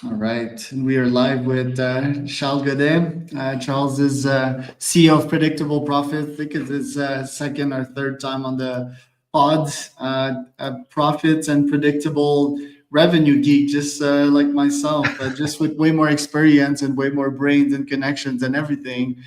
All right, and we are live with Charles Gaudet. Charles is CEO of Predictable Profit. I think it's his second or third time on the pod. Profits and predictable revenue geek, just like myself, just with way more experience and way more brains and connections and everything.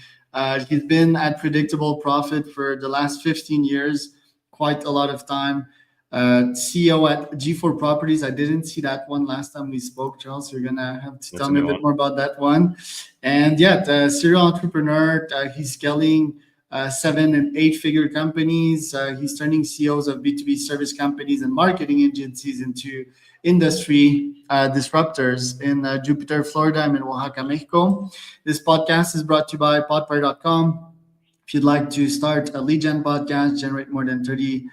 He's been at Predictable Profit for the last 15 years, quite a lot of time. CEO at G4 Properties. I didn't see that one last time we spoke, Charles. You're gonna have to That's tell a me a new bit one. more about that one. And yeah, the serial entrepreneur. He's scaling seven and eight figure companies. He's turning CEOs of B2B service companies and marketing agencies into industry disruptors in Jupiter, Florida. I'm in Oaxaca, Mexico. This podcast is brought to you by podfire.com. If you'd like to start a lead gen podcast, generate more than 30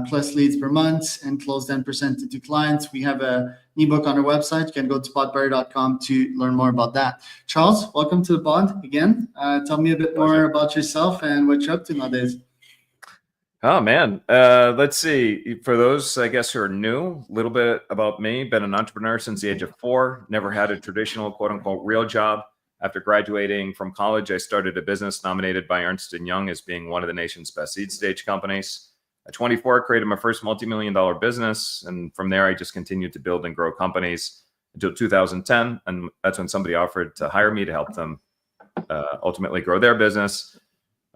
plus leads per month and close 10% into clients, we have an ebook on our website. You can go to podbuyer.com to learn more about that. Charles, welcome to the pod again. Tell me a bit more Pleasure. about yourself and what you're up to nowadays. Oh man, let's see. For those, I guess, who are new, a little bit about me. Been an entrepreneur since the age of 4. Never had a traditional "quote unquote" real job. After graduating from college, I started a business nominated by Ernst & Young as being one of the nation's best seed stage companies. At 24, I created my first multi-million-dollar business, and from there, I just continued to build and grow companies until 2010, and that's when somebody offered to hire me to help them ultimately grow their business.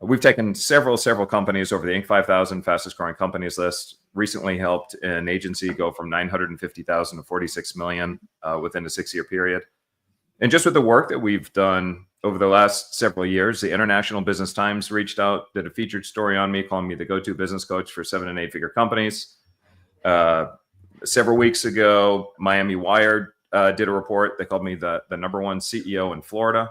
We've taken several companies over the Inc. 5000 fastest growing companies list. Recently helped an agency go from 950,000 to 46 million within a 6-year period. And just with the work that we've done over the last several years, the International Business Times reached out, did a featured story on me, calling me the go-to business coach for 7 and 8 figure companies. Several weeks ago, Miami Wired did a report. They called me the number one CEO in Florida.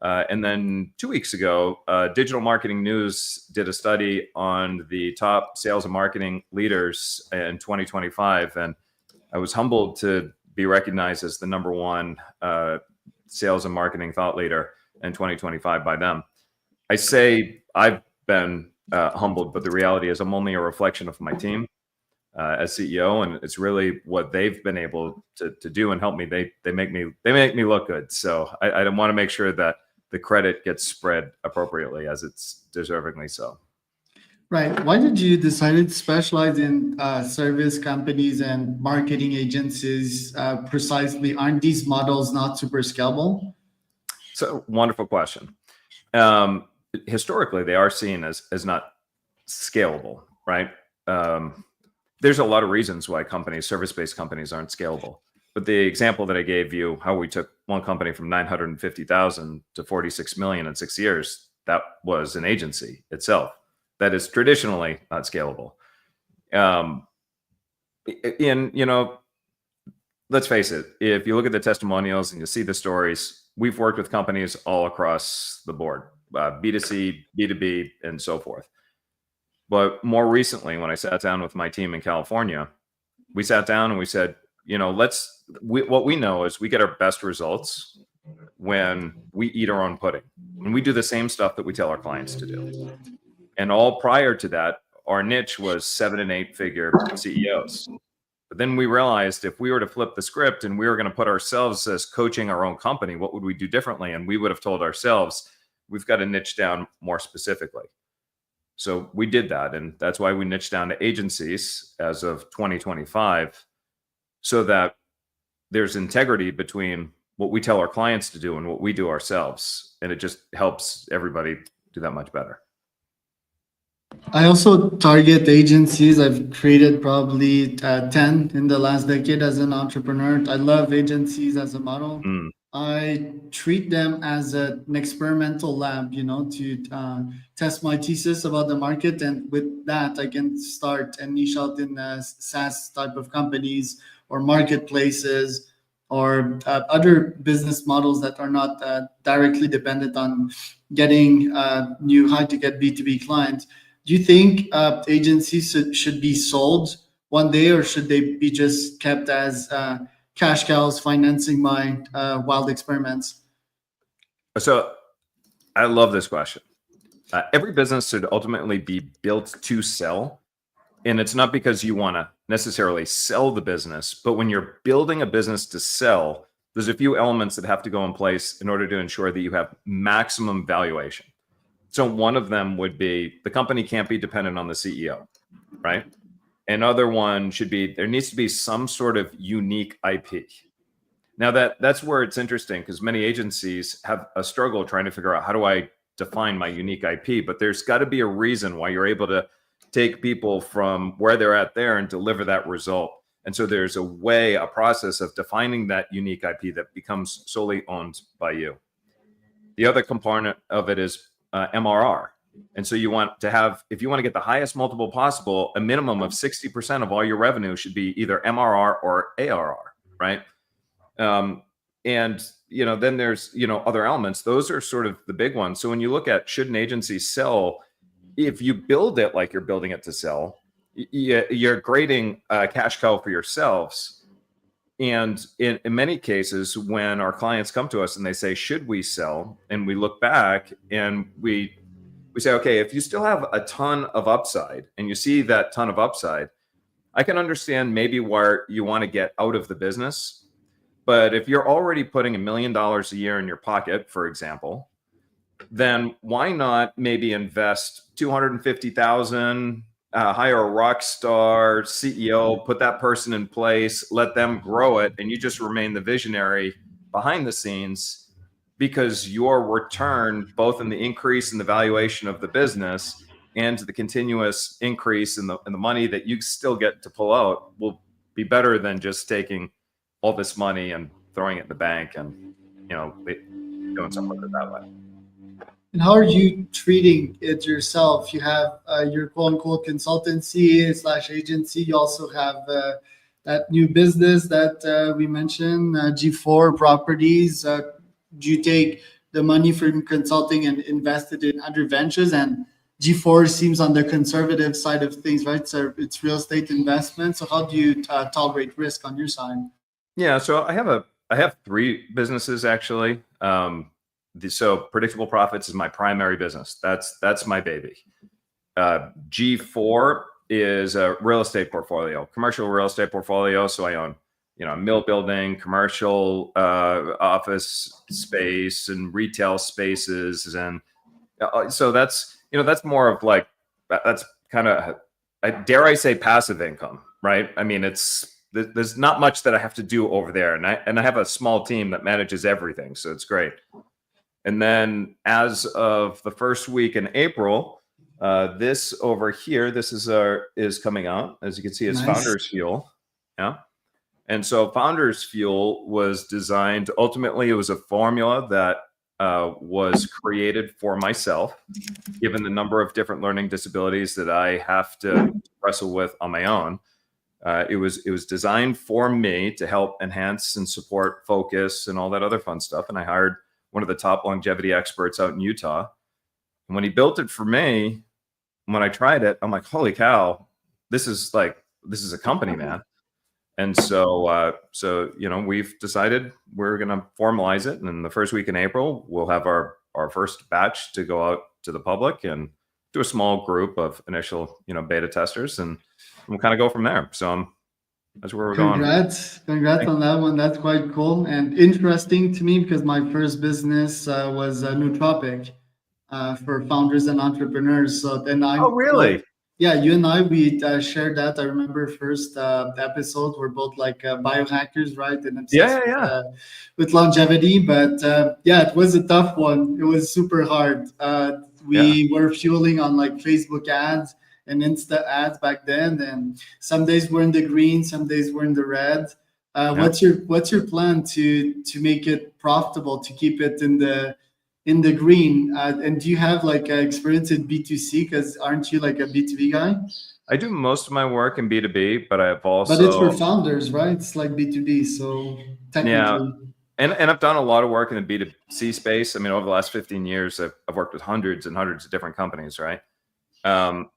And then 2 weeks ago, Digital Marketing News did a study on the top sales and marketing leaders in 2025. And I was humbled to be recognized as the number one sales and marketing thought leader in 2025 by them. I say I've been humbled, but the reality is I'm only a reflection of my team as CEO, and it's really what they've been able to do and help me. They make me look good. So I want to make sure that the credit gets spread appropriately, as it's deservingly so. Right. Why did you decide to specialize in service companies and marketing agencies precisely? Aren't these models not super scalable? So wonderful question. Historically, they are seen as not scalable, right? There's a lot of reasons why service-based companies aren't scalable. But the example that I gave you, how we took one company from 950,000 to 46 million in 6 years, that was an agency itself. That is traditionally not scalable. Let's face it, if you look at the testimonials and you see the stories, we've worked with companies all across the board, B2C, B2B, and so forth. But more recently, when I sat down with my team in California, we sat down and we said, what we know is we get our best results when we eat our own pudding. And we do the same stuff that we tell our clients to do. And all prior to that, our niche was 7 and 8 figure CEOs. But then we realized if we were to flip the script and we were going to put ourselves as coaching our own company, what would we do differently? And we would have told ourselves, we've got to niche down more specifically. So we did that. And that's why we niched down to agencies as of 2025, so that there's integrity between what we tell our clients to do and what we do ourselves. And it just helps everybody do that much better. I also target agencies. I've created probably 10 in the last decade as an entrepreneur. I love agencies as a model. I treat them as an experimental lab, to test my thesis about the market. And with that, I can start and niche out in SaaS type of companies or marketplaces or other business models that are not directly dependent on getting new high-ticket B2B clients. Do you think agencies should be sold one day, or should they be just kept as cash cows financing my wild experiments? So I love this question. Every business should ultimately be built to sell. And it's not because you want to necessarily sell the business, but when you're building a business to sell, there's a few elements that have to go in place in order to ensure that you have maximum valuation. So one of them would be the company can't be dependent on the CEO, right? Another one should be there needs to be some sort of unique IP. Now that's where it's interesting, because many agencies have a struggle trying to figure out, how do I define my unique IP? But there's got to be a reason why you're able to take people from where they're at there and deliver that result. And so there's a process of defining that unique IP that becomes solely owned by you. The other component of it is MRR. And so you want to have, if you want to get the highest multiple possible, a minimum of 60% of all your revenue should be either MRR or ARR, right? And, then there's, other elements. Those are sort of the big ones. So when you look at, should an agency sell, if you build it like you're building it to sell, you're creating a cash cow for yourselves. And in many cases, when our clients come to us and they say, should we sell? And we look back and we say, okay, if you still have a ton of upside and you see that ton of upside, I can understand maybe where you want to get out of the business. But if you're already putting $1 million a year in your pocket, for example, then why not maybe invest $250,000, hire a rock star CEO, put that person in place, let them grow it, and you just remain the visionary behind the scenes, because your return, both in the increase in the valuation of the business and the continuous increase in the money that you still get to pull out, will be better than just taking all this money and throwing it in the bank and doing something with it that way. And how are you treating it yourself? You have your quote unquote consultancy / agency. You also have that new business that we mentioned, G4 Properties. Do you take the money from consulting and invest it in other ventures? And G4 seems on the conservative side of things, right? So it's real estate investment. So how do you tolerate risk on your side? Yeah, so I have 3 businesses actually. So Predictable Profits is my primary business. That's my baby. G4 is a real estate portfolio, commercial real estate portfolio. So I own, a mill building, commercial office space, and retail spaces, and so that's more of like, that's kind of, dare I say, passive income, right? I mean, there's not much that I have to do over there, and I have a small team that manages everything, so it's great. And then as of the first week in April, this over here, this is coming out. As you can see, it's nice. Founders Fuel. Yeah. And so Founders Fuel was designed, ultimately it was a formula that was created for myself, given the number of different learning disabilities that I have to wrestle with on my own. It was designed for me to help enhance and support focus and all that other fun stuff. And I hired one of the top longevity experts out in Utah. And when he built it for me, when I tried it, I'm like, holy cow, this is a company, man. And so, we've decided we're going to formalize it. And in the first week in April, we'll have our first batch to go out to the public and do a small group of initial, beta testers, and we'll kind of go from there. So that's where we're going. Congrats on that one. That's quite cool and interesting to me, because my first business was Nootropic for founders and entrepreneurs. So then Oh, really? Yeah, you and I, we shared that. I remember first episode. We're both like biohackers, right? And obsessed with longevity. But it was a tough one. It was super hard. We were fueling on like Facebook ads and Insta ads back then. And some days we're in the green, some days we're in the red. What's your plan to make it profitable, to keep it in the green? And do you have like experience in B2C? Because aren't you like a B2B guy? I do most of my work in B2B, but I've also... But it's for founders, right? It's like B2B, so technically... Yeah, and I've done a lot of work in the B2C space. I mean, over the last 15 years, I've worked with hundreds and hundreds of different companies, right?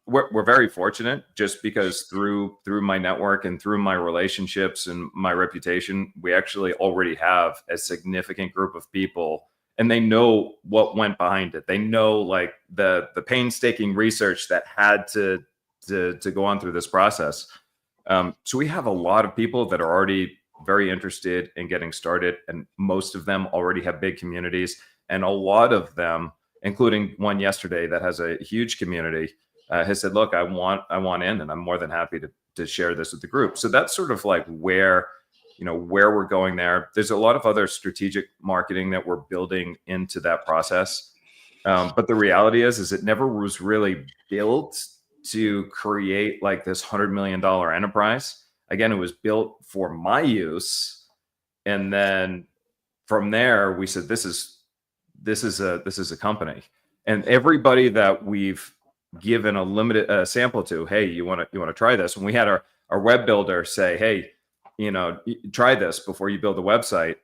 We're very fortunate, just because through my network and through my relationships and my reputation, we actually already have a significant group of people, and they know what went behind it. They know like the painstaking research that had to go on through this process. So we have a lot of people that are already very interested in getting started, and most of them already have big communities, and a lot of them, including one yesterday that has a huge community, has said, look, I want in, and I'm more than happy to share this with the group. So that's sort of like where we're going there. There's a lot of other strategic marketing that we're building into that process. But the reality is it never was really built to create like this $100 million enterprise. Again, it was built for my use. And then from there, we said, this is a company. And everybody that we've given a limited sample to, hey, you want to try this? When we had our web builder say, hey, try this before you build the website.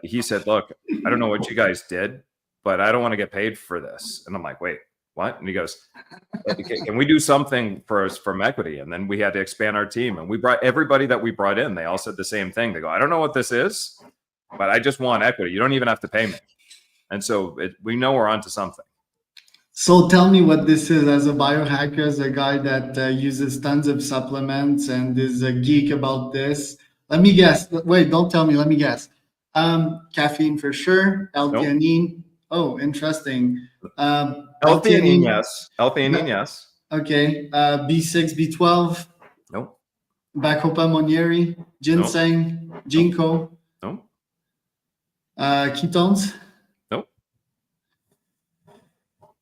He said, look, I don't know what you guys did, but I don't want to get paid for this. And I'm like, wait, what? And he goes, can we do something for us from equity? And then we had to expand our team, and we brought everybody that we brought in. They all said the same thing. They go, I don't know what this is, but I just want equity. You don't even have to pay me. And so we know we're onto something. So tell me what this is. As a biohacker, as a guy that uses tons of supplements and is a geek about this, let me guess. Wait, don't tell me. Let me guess. Caffeine for sure. L-theanine. Nope. Oh, interesting. L-theanine, yes. L-theanine, yes. Okay. B6, B12. Nope. Bacopa monnieri. Ginseng. Nope. Ginkgo. Nope. Ketones.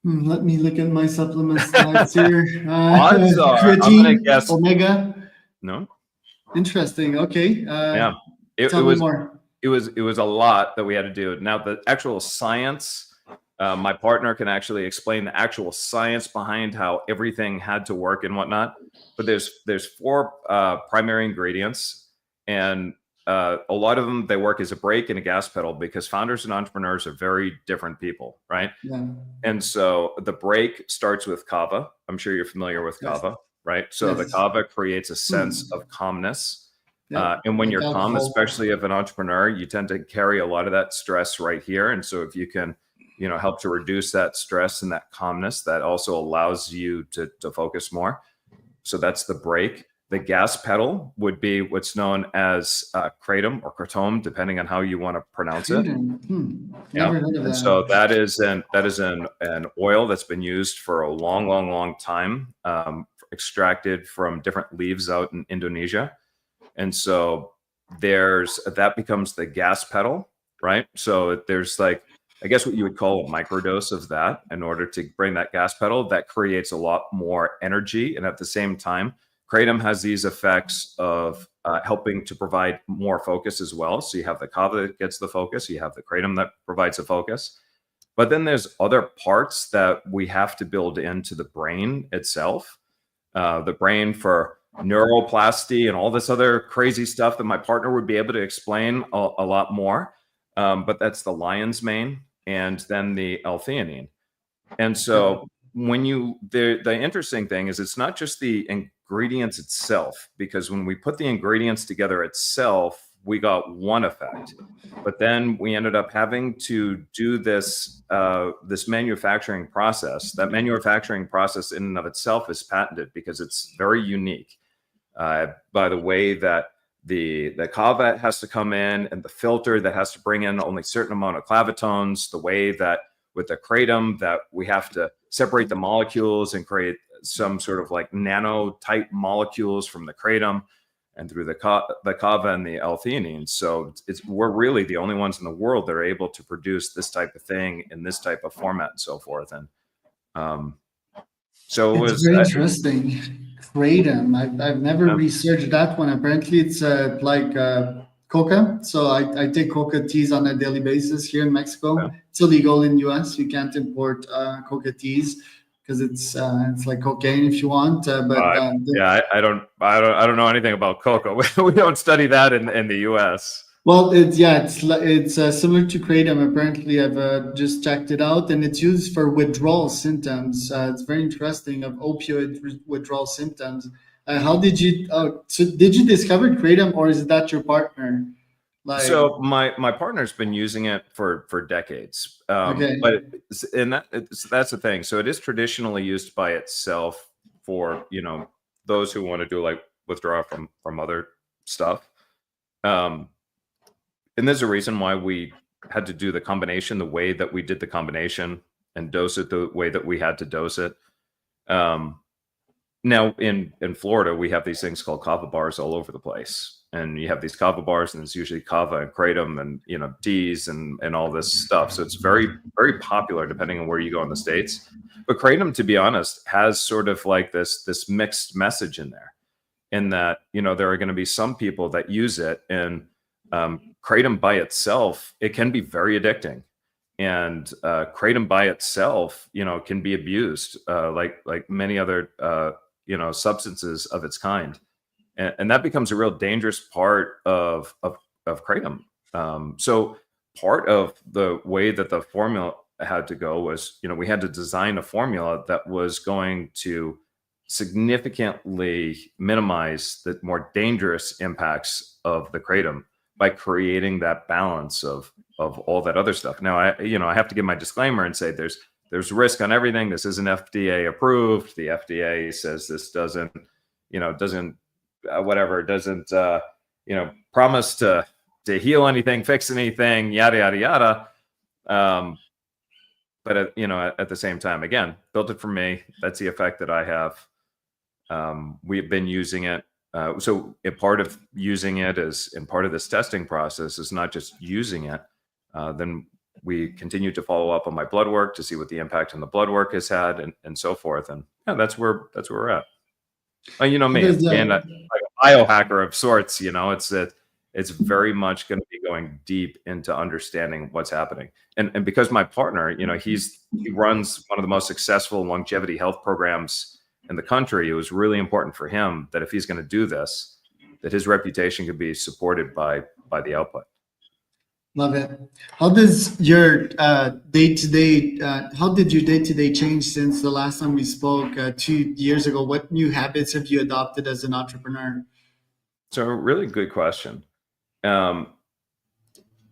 Let me look at my supplement slides here. Odds are, creatine, I'm gonna guess. omega. No. Interesting. Okay. Yeah. Tell me more. It was a lot that we had to do. Now the actual science, my partner can actually explain the actual science behind how everything had to work and whatnot. But there's 4 primary ingredients, and a lot of them, they work as a brake and a gas pedal, because founders and entrepreneurs are very different people, right? Yeah. And so the brake starts with kava. I'm sure you're familiar with kava, right? So the kava creates a sense of calmness. And when you're calm, especially as an entrepreneur, you tend to carry a lot of that stress right here. And so if you can, help to reduce that stress and that calmness, that also allows you to focus more. So that's the brake. The gas pedal would be what's known as kratom or kratom, depending on how you want to pronounce it. Never heard of that. And so that is an oil that's been used for a long time, extracted from different leaves out in Indonesia. And so that becomes the gas pedal, right? So there's like, I guess what you would call a microdose of that in order to bring that gas pedal that creates a lot more energy. And at the same time, kratom has these effects of helping to provide more focus as well. So you have the kava that gets the focus, you have the kratom that provides the focus. But then there's other parts that we have to build into the brain itself. The brain for neuroplasty and all this other crazy stuff that my partner would be able to explain a lot more. But that's the lion's mane and then the L-theanine. And so the interesting thing is it's not just the ingredients itself, because when we put the ingredients together itself, we got one effect, but then we ended up having to do this manufacturing process. That manufacturing process in and of itself is patented because it's very unique. By the way that the kava has to come in, and the filter that has to bring in only a certain amount of clavitones, the way that with the kratom that we have to separate the molecules and create some sort of like nano type molecules from the kratom and through the kava and the L-theanine. So we're really the only ones in the world that are able to produce this type of thing in this type of format and so forth. And so it was very interesting. Kratom. I've never researched that one. Apparently it's like coca. So I take coca teas on a daily basis here in Mexico. Yeah. It's illegal in US. You can't import coca teas because it's like cocaine if you want. I don't know anything about coca. We don't study that in the US. Well, it's similar to kratom. Apparently, I've just checked it out, and it's used for withdrawal symptoms. It's very interesting of opioid withdrawal symptoms. How did you? So did you discover kratom, or is that your partner? So my partner's been using it for decades. Okay. But that's the thing. So it is traditionally used by itself for those who want to do like withdraw from other stuff. And there's a reason why we had to do the combination the way that we did the combination and dose it the way that we had to dose it. Now in Florida, we have these things called kava bars all over the place. And you have these kava bars, and it's usually kava and kratom and, you know, teas and all this stuff. So it's very, very popular depending on where you go in the States. But kratom, to be honest, has sort of like this mixed message in there, in that, you know, there are going to be some people that use it, and kratom by itself, it can be very addicting. And kratom by itself, you know, can be abused like many other you know, substances of its kind, and that becomes a real dangerous part of kratom. So part of the way that the formula had to go was, you know, we had to design a formula that was going to significantly minimize the more dangerous impacts of the kratom by creating that balance of all that other stuff. Now, I have to give my disclaimer and say there's risk on everything. This isn't FDA approved. The FDA says this doesn't promise to heal anything, fix anything, yada yada yada. But at the same time, again, built it for me. That's the effect that I have. We've been using it. So a part of using it is, and part of this testing process is not just using it. Then we continue to follow up on my blood work to see what the impact on the blood work has had, and so forth. And yeah, that's where we're at. You know me, and like a biohacker of sorts. You know, it's very much going to be going deep into understanding what's happening. And because my partner, you know, he runs one of the most successful longevity health programs in the country, it was really important for him that if he's going to do this, that his reputation could be supported by the output. Love it. How does your day-to-day, how did your day-to-day change since the last time we spoke 2 years ago? What new habits have you adopted as an entrepreneur? So a really good question. I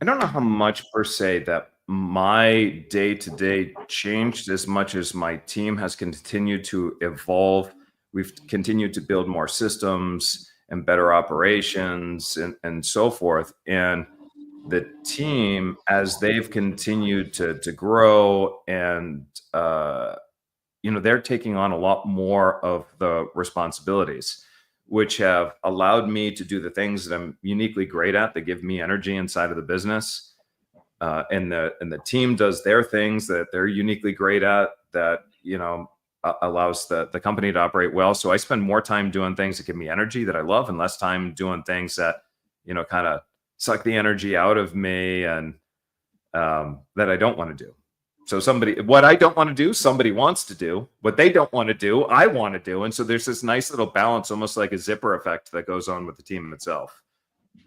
don't know how much per se that my day-to-day changed as much as my team has continued to evolve. We've continued to build more systems and better operations and so forth. And the team, as they've continued to grow, and they're taking on a lot more of the responsibilities, which have allowed me to do the things that I'm uniquely great at, that give me energy inside of the business. And the team does their things that they're uniquely great at, that, you know, allows the company to operate well. So I spend more time doing things that give me energy that I love, and less time doing things that, you know, kind of suck the energy out of me, and that I don't want to do. So what I don't want to do, somebody wants to do. What they don't want to do, I want to do. And so there's this nice little balance, almost like a zipper effect, that goes on with the team itself.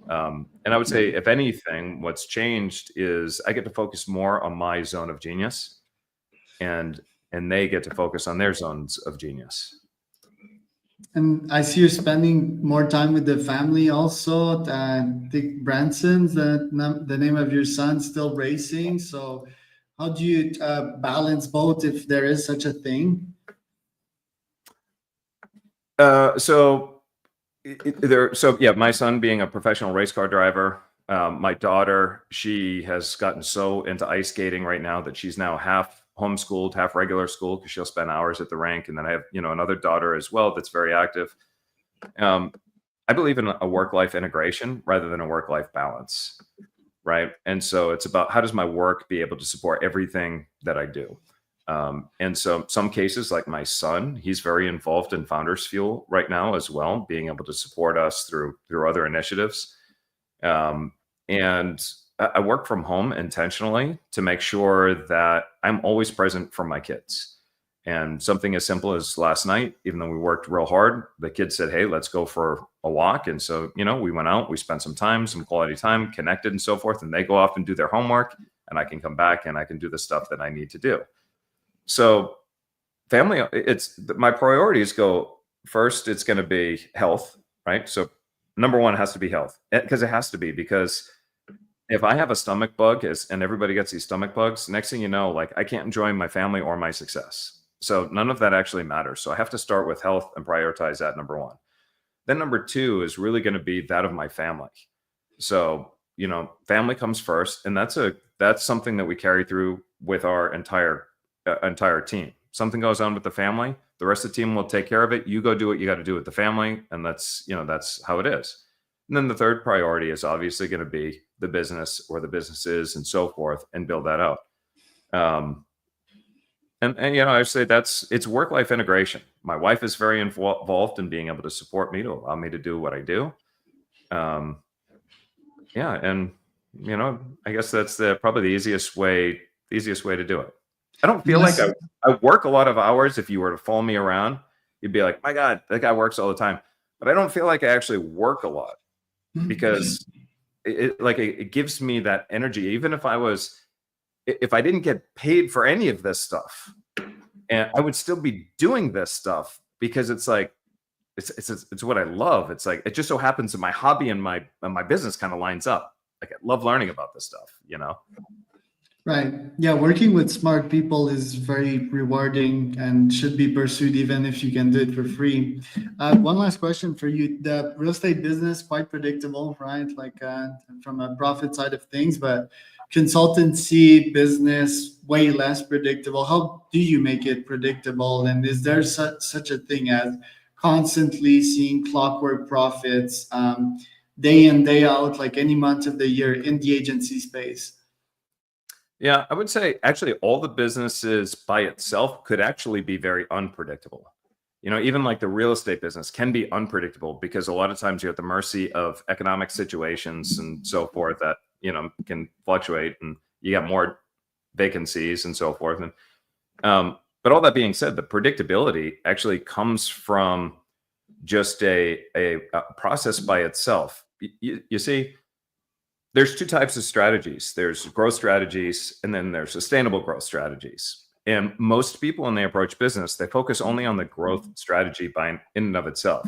And I would say, if anything, what's changed is I get to focus more on my zone of genius, and they get to focus on their zones of genius. And I see you're spending more time with the family also. Dick Branson's the name of your son, still racing. So how do you balance both, if there is such a thing? So my son being a professional race car driver, my daughter, she has gotten so into ice skating right now that she's now half homeschooled, half regular school, because she'll spend hours at the rink. And then I have, you know, another daughter as well that's very active. I believe in a work-life integration rather than a work-life balance, right? And so it's about, how does my work be able to support everything that I do? And so some cases, like my son, he's very involved in Founders Fuel right now as well, being able to support us through other initiatives. And I work from home intentionally to make sure that I'm always present for my kids. And something as simple as last night, even though we worked real hard, the kids said, "Hey, let's go for a walk." And so, you know, we went out, we spent some quality time, connected and so forth, and they go off and do their homework, and I can come back and I can do the stuff that I need to do. So family, my priorities go first. It's going to be health, right? So number one has to be health, because it has to be, because if I have a stomach bug, and everybody gets these stomach bugs, next thing you know, like, I can't enjoy my family or my success. So none of that actually matters. So I have to start with health and prioritize that, number one. Then number two is really going to be that of my family. So, family comes first, and that's something that we carry through with our entire team. Something goes on with the family, the rest of the team will take care of it. You go do what you got to do with the family, and that's how it is. And then the third priority is obviously going to be the business or the businesses and so forth, and build that out. And I say it's work-life integration. My wife is very involved in being able to support me, to allow me to do what I do. Yeah, and I guess that's probably the easiest way to do it. I don't feel like I work a lot of hours. If you were to follow me around, you'd be like, my God, that guy works all the time. But I don't feel like I actually work a lot, because it gives me that energy. Even if I didn't get paid for any of this stuff, and I would still be doing this stuff, because it's like, it's what I love. It's like, it just so happens that my hobby and my business kind of lines up. Like, I love learning about this stuff, Right. Yeah. Working with smart people is very rewarding and should be pursued, even if you can do it for free. One last question for you. The real estate business, quite predictable, right? Like from a profit side of things, but consultancy business, way less predictable. How do you make it predictable? And is there such a thing as constantly seeing clockwork profits day in, day out, like any month of the year in the agency space? Yeah, I would say actually all the businesses by itself could actually be very unpredictable. Even like the real estate business can be unpredictable, because a lot of times you're at the mercy of economic situations and so forth that, can fluctuate, and you got more vacancies and so forth. And, but all that being said, the predictability actually comes from just a process by itself. You see, there's two types of strategies. There's growth strategies, and then there's sustainable growth strategies. And most people, when they approach business, they focus only on the growth strategy in and of itself.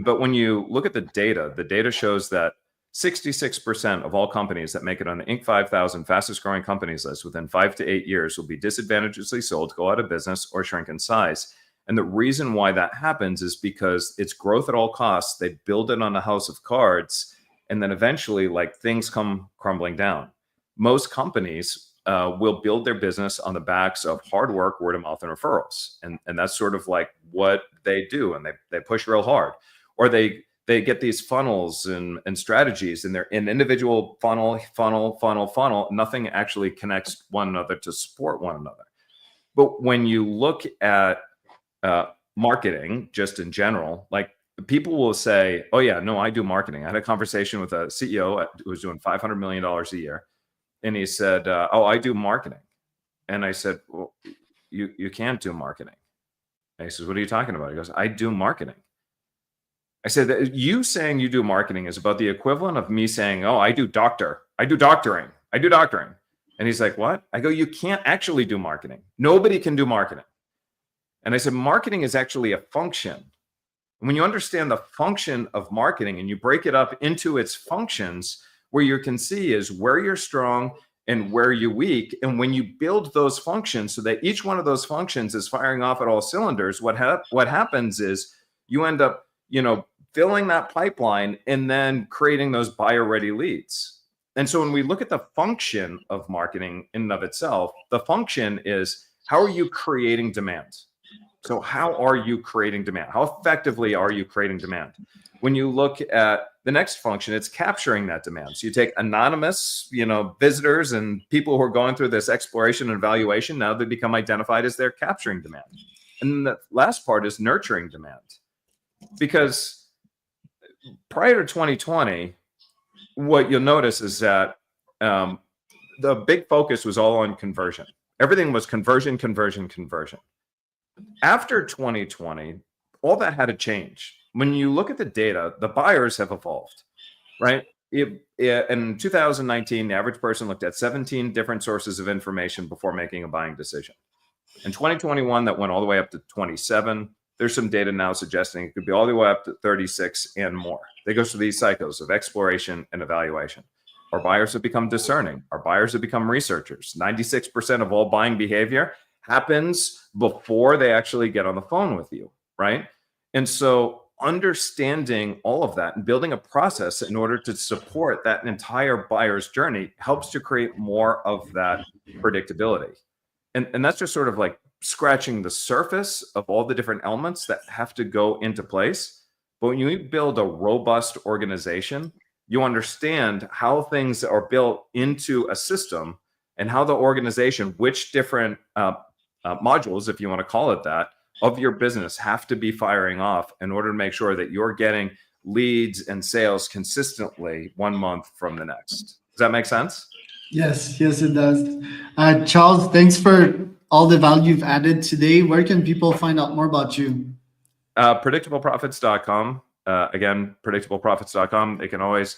But when you look at the data shows that 66% of all companies that make it on the Inc. 5000 fastest growing companies list within 5 to 8 years will be disadvantageously sold, go out of business, or shrink in size. And the reason why that happens is because it's growth at all costs. They build it on a house of cards, and then eventually, like, things come crumbling down. Most companies will build their business on the backs of hard work, word of mouth, and referrals. And that's sort of like what they do. And they push real hard. Or they get these funnels and strategies, and they're an individual funnel. Nothing actually connects one another to support one another. But when you look at marketing just in general, like, people will say, oh yeah, no, I do marketing. I had a conversation with a CEO who was doing $500 million a year. And he said, oh, I do marketing. And I said, well, you can't do marketing. And he says, what are you talking about? He goes, I do marketing. I said, that you saying you do marketing is about the equivalent of me saying, oh, I do doctoring. And he's like, what? I go, you can't actually do marketing. Nobody can do marketing. And I said, marketing is actually a function. When you understand the function of marketing and you break it up into its functions, where you can see is where you're strong and where you're weak. And when you build those functions so that each one of those functions is firing off at all cylinders, what happens is you end up, filling that pipeline and then creating those buyer-ready leads. And so when we look at the function of marketing in and of itself, the function is, how are you creating demand? So how are you creating demand? How effectively are you creating demand? When you look at the next function, it's capturing that demand. So you take anonymous, visitors and people who are going through this exploration and evaluation. Now they become identified as they're capturing demand. And then the last part is nurturing demand. Because prior to 2020, what you'll notice is that the big focus was all on conversion. Everything was conversion. After 2020, all that had to change. When you look at the data, the buyers have evolved, right? In 2019, the average person looked at 17 different sources of information before making a buying decision. In 2021, that went all the way up to 27. There's some data now suggesting it could be all the way up to 36 and more. They go through these cycles of exploration and evaluation. Our buyers have become discerning. Our buyers have become researchers. 96% of all buying behavior happens before they actually get on the phone with you, right? And so understanding all of that and building a process in order to support that entire buyer's journey helps to create more of that predictability. And that's just sort of like scratching the surface of all the different elements that have to go into place. But when you build a robust organization, you understand how things are built into a system and how the organization, which different modules, if you want to call it that, of your business have to be firing off in order to make sure that you're getting leads and sales consistently 1 month from the next. Does that make sense? Yes, it does. Charles, thanks for all the value you've added today. Where can people find out more about you? Predictableprofits.com. Again, predictableprofits.com. They can always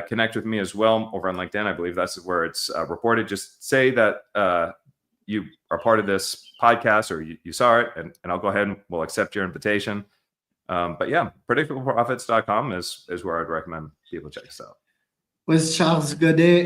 connect with me as well over on LinkedIn. I believe that's where it's reported. Just say that you are part of this podcast or you saw it, and I'll go ahead and we'll accept your invitation. But yeah, predictableprofits.com is where I'd recommend people check us out. With Charles Gaudet.